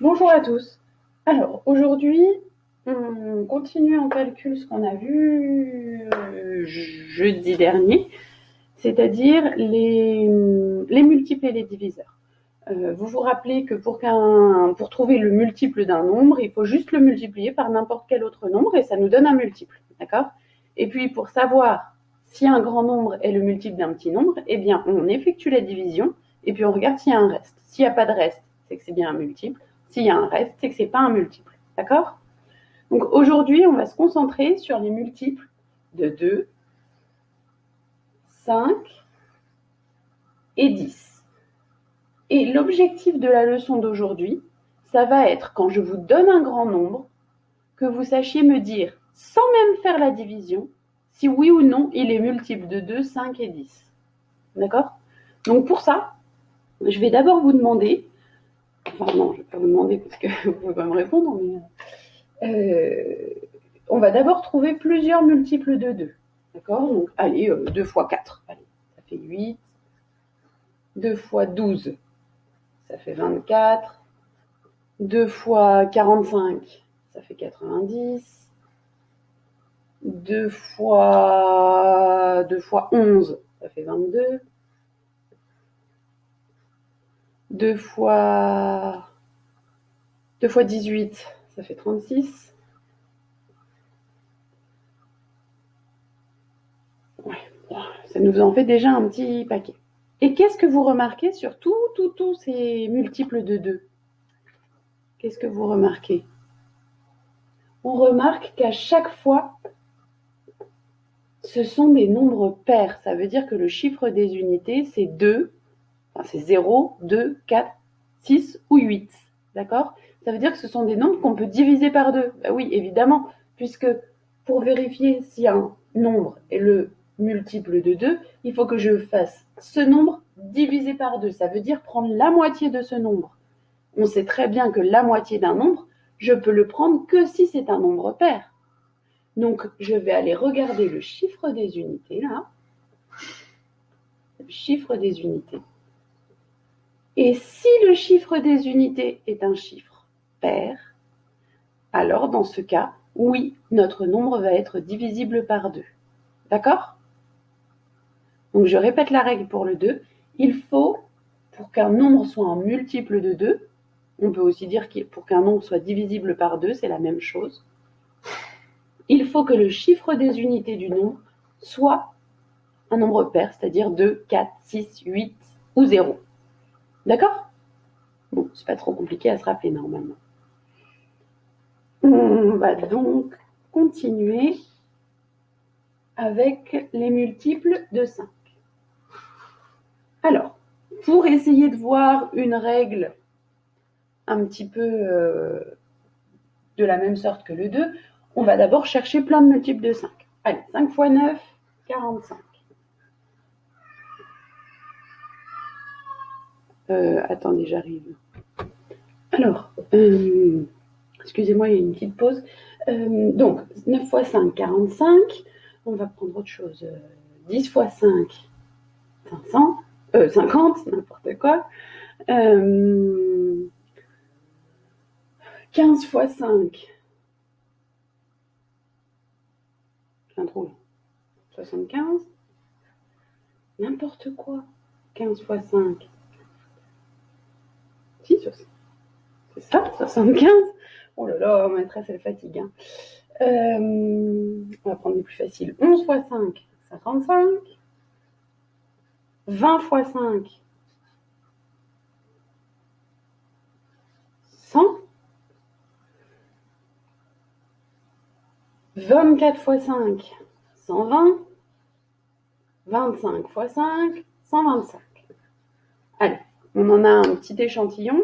Bonjour à tous. Alors, aujourd'hui, on continue en calcul ce qu'on a vu jeudi dernier, c'est-à-dire les multiples et les diviseurs. Vous vous rappelez que pour trouver le multiple d'un nombre, il faut juste le multiplier par n'importe quel autre nombre et ça nous donne un multiple, d'accord? Et puis, pour savoir si un grand nombre est le multiple d'un petit nombre, eh bien, on effectue la division et puis on regarde s'il y a un reste. S'il n'y a pas de reste, c'est que c'est bien un multiple. S'il y a un reste, c'est que c'est pas un multiple, d'accord? Donc aujourd'hui, on va se concentrer sur les multiples de 2, 5 et 10. Et l'objectif de la leçon d'aujourd'hui, ça va être, quand je vous donne un grand nombre, que vous sachiez me dire, sans même faire la division, si oui ou non il est multiple de 2, 5 et 10. D'accord? Donc pour ça, je vais d'abord vous demander, enfin non, je ne vais pas vous demander parce que vous pouvez pas me répondre, mais on va d'abord trouver plusieurs multiples de 2. D'accord? Donc allez, 2 fois 4, allez, ça fait 8. 2 fois 12, ça fait 24. 2 fois 45, ça fait 90. 2 fois 11, ça fait 22. 2 fois 18, ça fait 36. Ouais, ça nous en fait déjà un petit paquet. Et qu'est-ce que vous remarquez sur tous ces multiples de 2? Qu'est-ce que vous remarquez? On remarque qu'à chaque fois, ce sont des nombres pairs. Ça veut dire que le chiffre des unités, c'est 2, enfin c'est 0, 2, 4, 6 ou 8. D'accord? Ça veut dire que ce sont des nombres qu'on peut diviser par 2. Ben oui, évidemment, puisque pour vérifier si un nombre est le multiple de 2, il faut que je fasse ce nombre divisé par 2. Ça veut dire prendre la moitié de ce nombre. On sait très bien que la moitié d'un nombre, je peux le prendre que si c'est un nombre pair. Donc, je vais aller regarder le chiffre des unités, là. Le chiffre des unités. Et si le chiffre des unités est un chiffre pair, alors dans ce cas, oui, notre nombre va être divisible par 2. D'accord? Donc, je répète la règle pour le 2. Il faut, pour qu'un nombre soit un multiple de 2, on peut aussi dire que pour qu'un nombre soit divisible par 2, c'est la même chose. Il faut que le chiffre des unités du nombre soit un nombre pair, c'est-à-dire 2, 4, 6, 8 ou 0. D'accord? Bon, c'est pas trop compliqué à se rappeler normalement. On va donc continuer avec les multiples de 5. Alors, pour essayer de voir une règle un petit peu de la même sorte que le 2, on va d'abord chercher plein de multiples de 5. Allez, 5 fois 9, 45. Attendez, j'arrive. Alors, excusez-moi, il y a une petite pause. Donc, 9 fois 5, 45. On va prendre autre chose. 10 fois 5, 500. 50, n'importe quoi. 15 fois 5. J'ai un trou. 75. N'importe quoi. 15 fois 5. Si, c'est ça, 75. Oh là là, maîtresse, elle fatigue. Hein. On va prendre des plus faciles. 11 fois 5, 55. 20 fois 5, 100. 24 fois 5, 120. 25 fois 5, 125. Allez, on en a un petit échantillon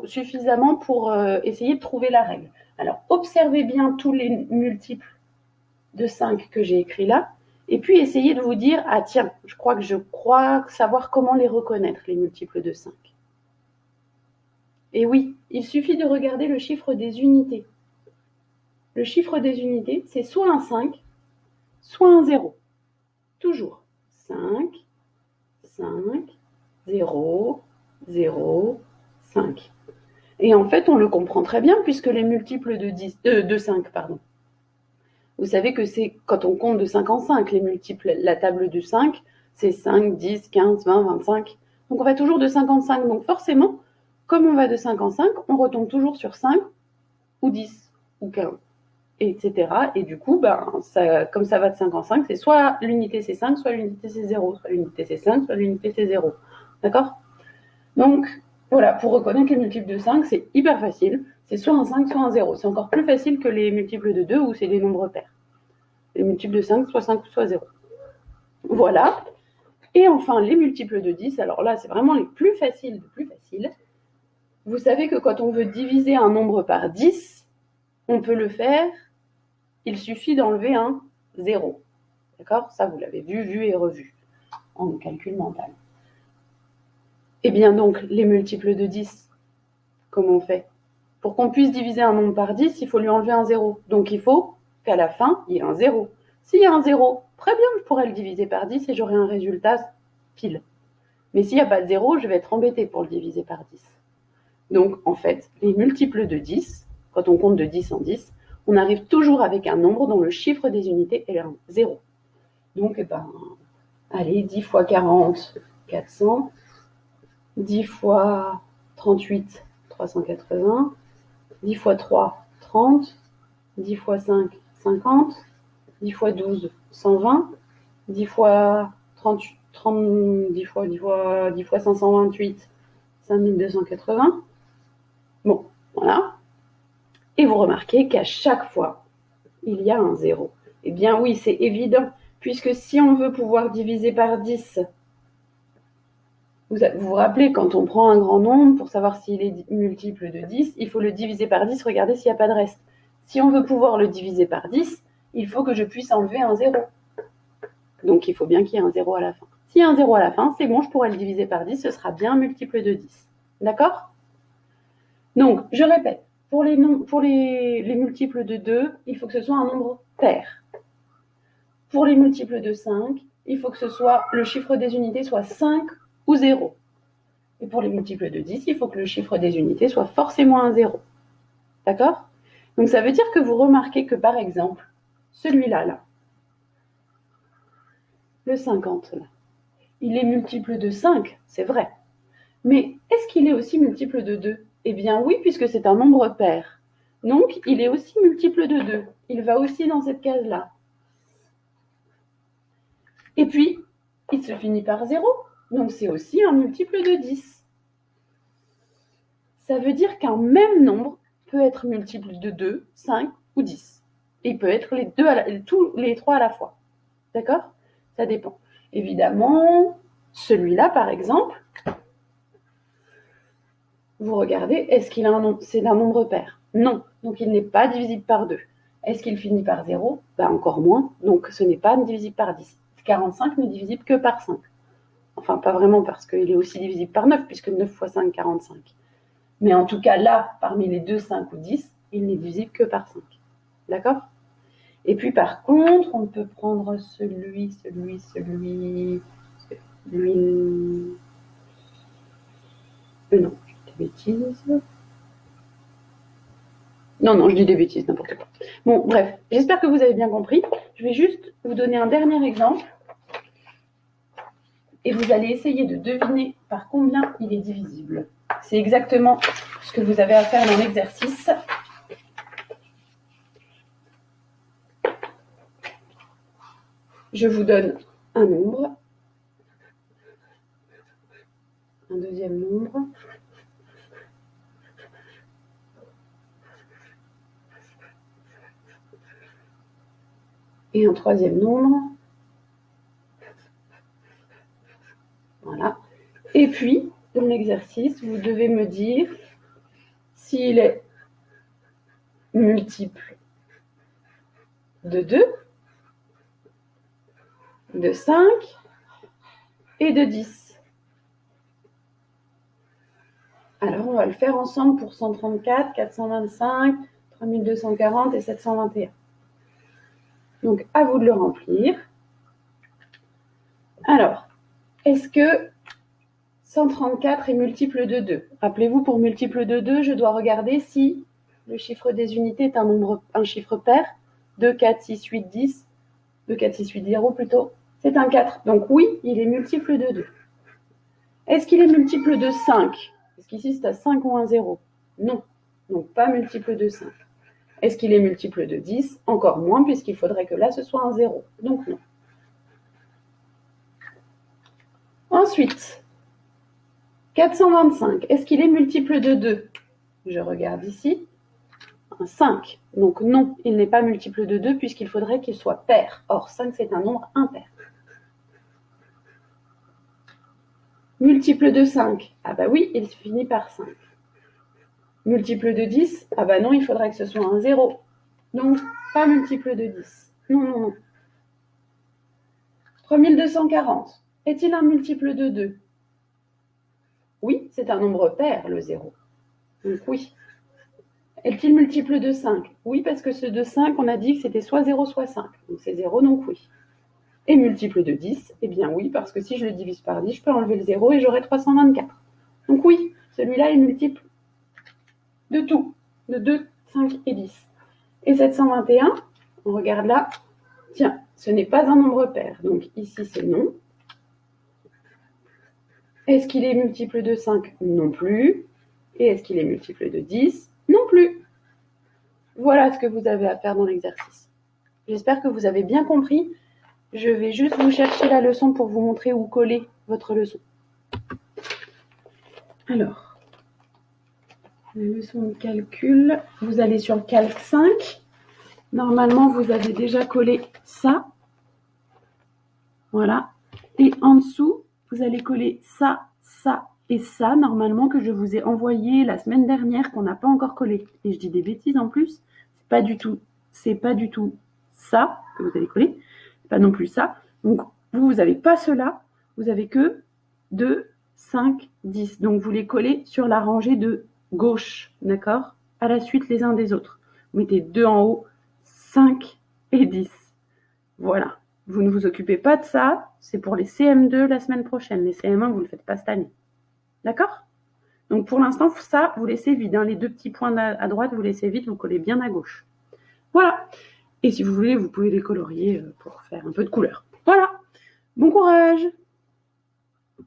suffisamment pour essayer de trouver la règle. Alors, observez bien tous les multiples de 5 que j'ai écrits là, et puis essayez de vous dire, ah tiens, je crois savoir comment les reconnaître, les multiples de 5. Et oui, il suffit de regarder le chiffre des unités. Le chiffre des unités, c'est soit un 5, soit un 0. Toujours. 5, 5, 0, 0, 5. Et en fait, on le comprend très bien puisque les multiples de 5, pardon. Vous savez que c'est quand on compte de 5 en 5, les multiples, la table du 5, c'est 5, 10, 15, 20, 25. Donc on va toujours de 5 en 5. Donc forcément, comme on va de 5 en 5, on retombe toujours sur 5 ou 10 ou 15, etc. Et du coup, comme ça va de 5 en 5, c'est soit l'unité c'est 5, soit l'unité c'est 0, soit l'unité c'est 5, soit l'unité c'est 0. D'accord? Donc, voilà, pour reconnaître les multiples de 5, c'est hyper facile. C'est soit un 5, soit un 0. C'est encore plus facile que les multiples de 2 où c'est des nombres pairs. Les multiples de 5, soit 5, soit 0. Voilà. Et enfin, les multiples de 10, alors là, c'est vraiment les plus faciles de plus faciles. Vous savez que quand on veut diviser un nombre par 10, on peut le faire, il suffit d'enlever un 0. D'accord? Ça, vous l'avez vu et revu en calcul mental. Et bien donc, les multiples de 10, comment on fait? Pour qu'on puisse diviser un nombre par 10, il faut lui enlever un 0. Donc il faut qu'à la fin, il y ait un 0. S'il y a un 0, très bien, je pourrais le diviser par 10 et j'aurai un résultat pile. Mais s'il n'y a pas de 0, je vais être embêtée pour le diviser par 10. Donc en fait, les multiples de 10, quand on compte de 10 en 10, on arrive toujours avec un nombre dont le chiffre des unités est un 0. Donc, allez, 10 fois 40, 400. 10 fois 38, 380. 10 fois 3, 30. 10 fois 5, 50. 10 fois 12, 120. 10 fois 10 fois 528, 5280. Bon, voilà. Et vous remarquez qu'à chaque fois, il y a un 0. Eh bien oui, c'est évident, puisque si on veut pouvoir diviser par 10, vous vous rappelez, quand on prend un grand nombre, pour savoir s'il est multiple de 10, il faut le diviser par 10, regardez s'il n'y a pas de reste. Si on veut pouvoir le diviser par 10, il faut que je puisse enlever un 0. Donc il faut bien qu'il y ait un 0 à la fin. S'il y a un 0 à la fin, c'est bon, je pourrais le diviser par 10, ce sera bien un multiple de 10. D'accord? Donc, je répète, pour les multiples de 2, il faut que ce soit un nombre pair. Pour les multiples de 5, il faut que le chiffre des unités soit 5 ou 0. Et pour les multiples de 10, il faut que le chiffre des unités soit forcément un 0. D'accord? Donc ça veut dire que vous remarquez que, par exemple, celui-là, là, le 50, là, il est multiple de 5, c'est vrai. Mais est-ce qu'il est aussi multiple de 2? Eh bien oui, puisque c'est un nombre pair. Donc, il est aussi multiple de 2. Il va aussi dans cette case-là. Et puis, il se finit par 0. Donc, c'est aussi un multiple de 10. Ça veut dire qu'un même nombre peut être multiple de 2, 5 ou 10. Et il peut être tous les trois à la fois. D'accord? Ça dépend. Évidemment, celui-là, par exemple, vous regardez, est-ce qu'il a un nombre? C'est un nombre pair? Non. Donc, il n'est pas divisible par 2. Est-ce qu'il finit par 0? Encore moins. Donc, ce n'est pas divisible par 10. 45 n'est divisible que par 5. Enfin, pas vraiment, parce qu'il est aussi divisible par 9, puisque 9 fois 5, 45. Mais en tout cas, là, parmi les 2, 5 ou 10, il n'est divisible que par 5. D'accord? Et puis, par contre, on peut prendre celui... Non, je dis des bêtises. Non, je dis des bêtises, n'importe quoi. Bon, bref, j'espère que vous avez bien compris. Je vais juste vous donner un dernier exemple. Et vous allez essayer de deviner par combien il est divisible. C'est exactement ce que vous avez à faire dans l'exercice. Je vous donne un nombre, un deuxième nombre, et un troisième nombre. Voilà. Et puis, dans l'exercice, vous devez me dire s'il est multiple de 2, de 5 et de 10. Alors, on va le faire ensemble pour 134, 425, 3240 et 721. Donc, à vous de le remplir. Alors, est-ce que 134 est multiple de 2. Rappelez-vous, pour multiple de 2, je dois regarder si le chiffre des unités est un chiffre pair. 2, 4, 6, 8, 10. 2, 4, 6, 8, 0 plutôt. C'est un 4. Donc oui, il est multiple de 2. Est-ce qu'il est multiple de 5? Est-ce qu'ici c'est à 5 ou un 0? Non. Donc pas multiple de 5. Est-ce qu'il est multiple de 10? Encore moins, puisqu'il faudrait que là ce soit un 0. Donc non. Ensuite, 425. Est-ce qu'il est multiple de 2? Je regarde ici. Un 5. Donc non, il n'est pas multiple de 2 puisqu'il faudrait qu'il soit pair. Or, 5, c'est un nombre impair. Multiple de 5. Ah bah oui, il finit par 5. Multiple de 10. Ah bah non, il faudrait que ce soit un 0. Donc, pas multiple de 10. Non, non, non. 3240. Est-il un multiple de 2? Oui, c'est un nombre pair, le 0. Donc oui. Est-il multiple de 5? Oui, parce que ce de 5, on a dit que c'était soit 0, soit 5. Donc c'est 0, donc oui. Et multiple de 10? Eh bien oui, parce que si je le divise par 10, je peux enlever le 0 et j'aurai 324. Donc oui, celui-là est multiple de tout, de 2, 5 et 10. Et 721, on regarde là, tiens, ce n'est pas un nombre pair. Donc ici, c'est non. Est-ce qu'il est multiple de 5? Non plus. Et est-ce qu'il est multiple de 10? Non plus. Voilà ce que vous avez à faire dans l'exercice. J'espère que vous avez bien compris. Je vais juste vous chercher la leçon pour vous montrer où coller votre leçon. Alors, la leçon de calcul, vous allez sur le calque 5. Normalement, vous avez déjà collé ça. Voilà. Et en dessous, vous allez coller ça, ça et ça, normalement, que je vous ai envoyé la semaine dernière, qu'on n'a pas encore collé. Et je dis des bêtises en plus. C'est pas du tout ça que vous allez coller. Pas non plus ça. Donc, vous n'avez pas cela. Vous avez que 2, 5, 10. Donc, vous les collez sur la rangée de gauche. D'accord? À la suite les uns des autres. Vous mettez 2 en haut, 5 et 10. Voilà. Vous ne vous occupez pas de ça. C'est pour les CM2 la semaine prochaine. Les CM1, vous ne le faites pas cette année. D'accord? Donc, pour l'instant, ça, vous laissez vide. Hein. Les deux petits points à droite, vous laissez vide. Vous collez bien à gauche. Voilà. Et si vous voulez, vous pouvez les colorier pour faire un peu de couleur. Voilà. Bon courage!